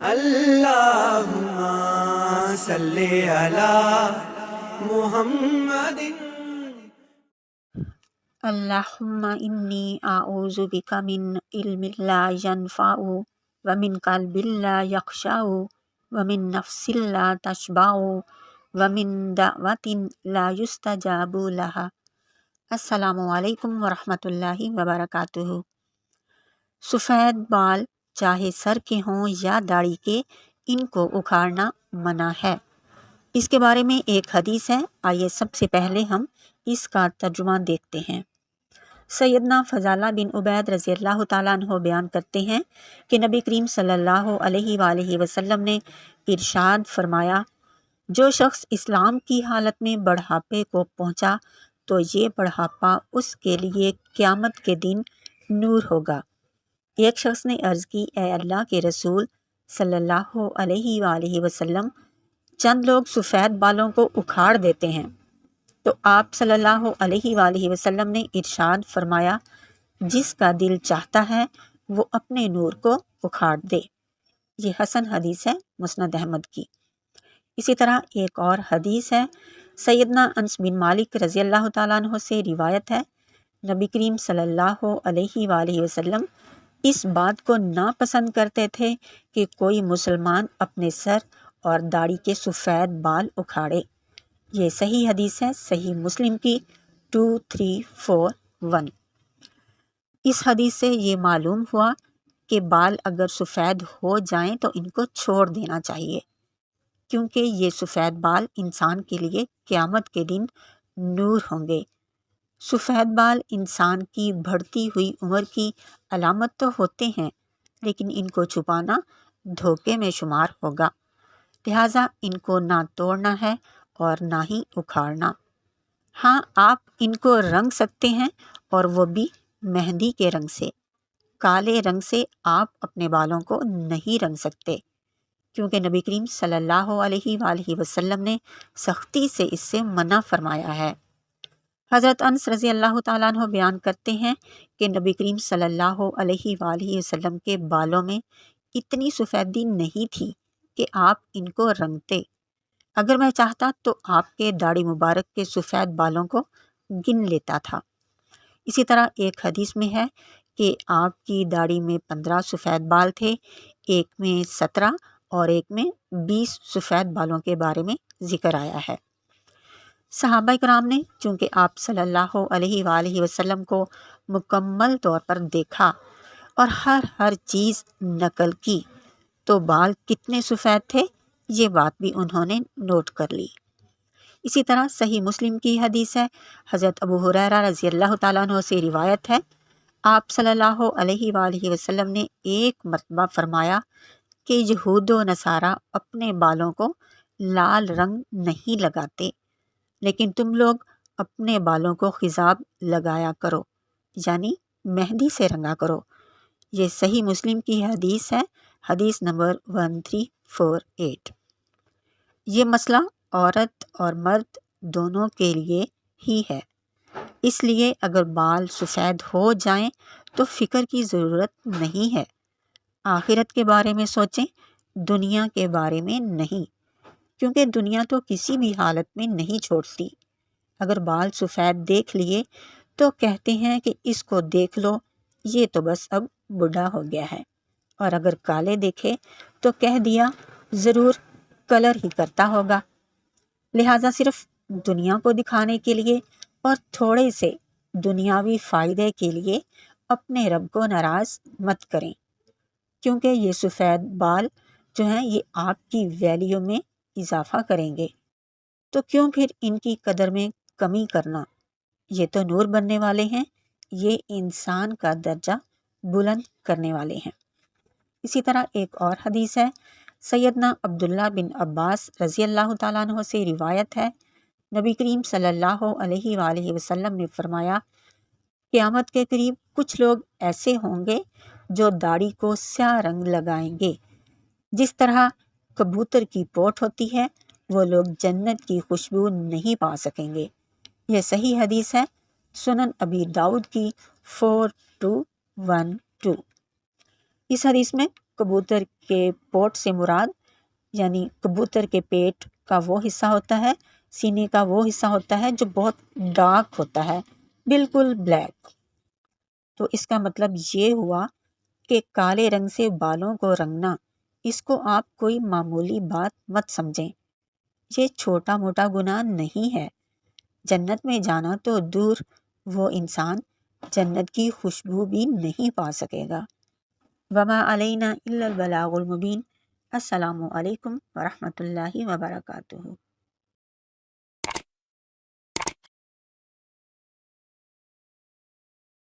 اللہم صلی علی محمد۔ اللہم انی اعوذ بک من علم لا ینفع ومن قلب لا یخشع ومن نفس لا تشبع ومن دعوت لا یستجاب لها۔ السلام علیکم ورحمۃ اللہ وبرکاتہ۔ سفید بال چاہے سر کے ہوں یا داڑھی کے، ان کو اکھاڑنا منع ہے۔ اس کے بارے میں ایک حدیث ہے، آئیے سب سے پہلے ہم اس کا ترجمہ دیکھتے ہیں۔ سیدنا فضالہ بن عبید رضی اللہ تعالیٰ عنہ بیان کرتے ہیں کہ نبی کریم صلی اللہ علیہ وآلہ وسلم نے ارشاد فرمایا، جو شخص اسلام کی حالت میں بڑھاپے کو پہنچا تو یہ بڑھاپا اس کے لیے قیامت کے دن نور ہوگا۔ ایک شخص نے عرض کی، اے اللہ کے رسول صلی اللہ علیہ وآلہ وسلم، چند لوگ سفید بالوں کو اکھاڑ دیتے ہیں، تو آپ صلی اللہ علیہ وآلہ وسلم نے ارشاد فرمایا، جس کا دل چاہتا ہے وہ اپنے نور کو اکھاڑ دے۔ یہ حسن حدیث ہے مسند احمد کی۔ اسی طرح ایک اور حدیث ہے، سیدنا انس بن مالک رضی اللہ تعالیٰ عنہ سے روایت ہے، نبی کریم صلی اللہ علیہ وآلہ وسلم اس بات کو ناپسند کرتے تھے کہ کوئی مسلمان اپنے سر اور داڑھی کے سفید بال اکھاڑے۔ یہ صحیح حدیث ہے، صحیح مسلم کی 2341۔ اس حدیث سے یہ معلوم ہوا کہ بال اگر سفید ہو جائیں تو ان کو چھوڑ دینا چاہیے، کیونکہ یہ سفید بال انسان کے لیے قیامت کے دن نور ہوں گے۔ سفید بال انسان کی بڑھتی ہوئی عمر کی علامت تو ہوتے ہیں، لیکن ان کو چھپانا دھوکے میں شمار ہوگا، لہٰذا ان کو نہ توڑنا ہے اور نہ ہی اکھاڑنا۔ ہاں، آپ ان کو رنگ سکتے ہیں، اور وہ بھی مہندی کے رنگ سے۔ کالے رنگ سے آپ اپنے بالوں کو نہیں رنگ سکتے، کیونکہ نبی کریم صلی اللہ علیہ وآلہ وسلم نے سختی سے اس سے منع فرمایا ہے۔ حضرت انس رضی اللہ تعالیٰ عنہ بیان کرتے ہیں کہ نبی کریم صلی اللہ علیہ وآلہ وسلم کے بالوں میں اتنی سفیدی نہیں تھی کہ آپ ان کو رنگتے۔ اگر میں چاہتا تو آپ کے داڑھی مبارک کے سفید بالوں کو گن لیتا تھا۔ اسی طرح ایک حدیث میں ہے کہ آپ کی داڑھی میں 15 سفید بال تھے، ایک میں 17 اور ایک میں 20 سفید بالوں کے بارے میں ذکر آیا ہے۔ صحابہ کرام نے چونکہ آپ صلی اللہ علیہ وآلہ وسلم کو مکمل طور پر دیکھا اور ہر چیز نقل کی، تو بال کتنے سفید تھے یہ بات بھی انہوں نے نوٹ کر لی۔ اسی طرح صحیح مسلم کی حدیث ہے، حضرت ابو ہریرہ رضی اللہ تعالیٰ عنہ سے روایت ہے، آپ صلی اللہ علیہ وآلہ وسلم نے ایک مرتبہ فرمایا کہ یہود و نصارہ اپنے بالوں کو لال رنگ نہیں لگاتے، لیکن تم لوگ اپنے بالوں کو خضاب لگایا کرو، یعنی مہندی سے رنگا کرو۔ یہ صحیح مسلم کی حدیث ہے، حدیث نمبر 1348۔ یہ مسئلہ عورت اور مرد دونوں کے لیے ہی ہے، اس لیے اگر بال سفید ہو جائیں تو فکر کی ضرورت نہیں ہے۔ آخرت کے بارے میں سوچیں، دنیا کے بارے میں نہیں، کیونکہ دنیا تو کسی بھی حالت میں نہیں چھوڑتی۔ اگر بال سفید دیکھ لیے تو کہتے ہیں کہ اس کو دیکھ لو، یہ تو بس اب بوڑھا ہو گیا ہے، اور اگر کالے دیکھے تو کہہ دیا ضرور کلر ہی کرتا ہوگا۔ لہٰذا صرف دنیا کو دکھانے کے لیے اور تھوڑے سے دنیاوی فائدے کے لیے اپنے رب کو ناراض مت کریں، کیونکہ یہ سفید بال جو ہیں یہ آپ کی ویلیو میں اضافہ کریں گے، تو کیوں پھر ان کی قدر میں کمی کرنا؟ یہ تو نور بننے والے ہیں، یہ انسان کا درجہ بلند کرنے والے ہیں۔ اسی طرح ایک اور حدیث ہے، سیدنا عبداللہ بن عباس رضی اللہ تعالیٰ عنہ سے روایت ہے، نبی کریم صلی اللہ علیہ وآلہ وسلم نے فرمایا، قیامت کے قریب کچھ لوگ ایسے ہوں گے جو داڑھی کو سیاہ رنگ لگائیں گے، جس طرح کبوتر کی پوٹ ہوتی ہے، وہ لوگ جنت کی خوشبو نہیں پا سکیں گے۔ یہ صحیح حدیث ہے، سنن ابی داؤد کی 4212۔ اس حدیث میں کبوتر کے پوٹ سے مراد یعنی کبوتر کے پیٹ کا وہ حصہ ہوتا ہے، سینے کا وہ حصہ ہوتا ہے جو بہت ڈارک ہوتا ہے، بالکل بلیک۔ تو اس کا مطلب یہ ہوا کہ کالے رنگ سے بالوں کو رنگنا، اس کو آپ کوئی معمولی بات مت سمجھیں، یہ چھوٹا موٹا گناہ نہیں ہے۔ جنت میں جانا تو دور، وہ انسان جنت کی خوشبو بھی نہیں پا سکے گا۔ وما علینا الا البلاغ المبین۔ السلام علیکم ورحمۃ اللہ وبرکاتہ۔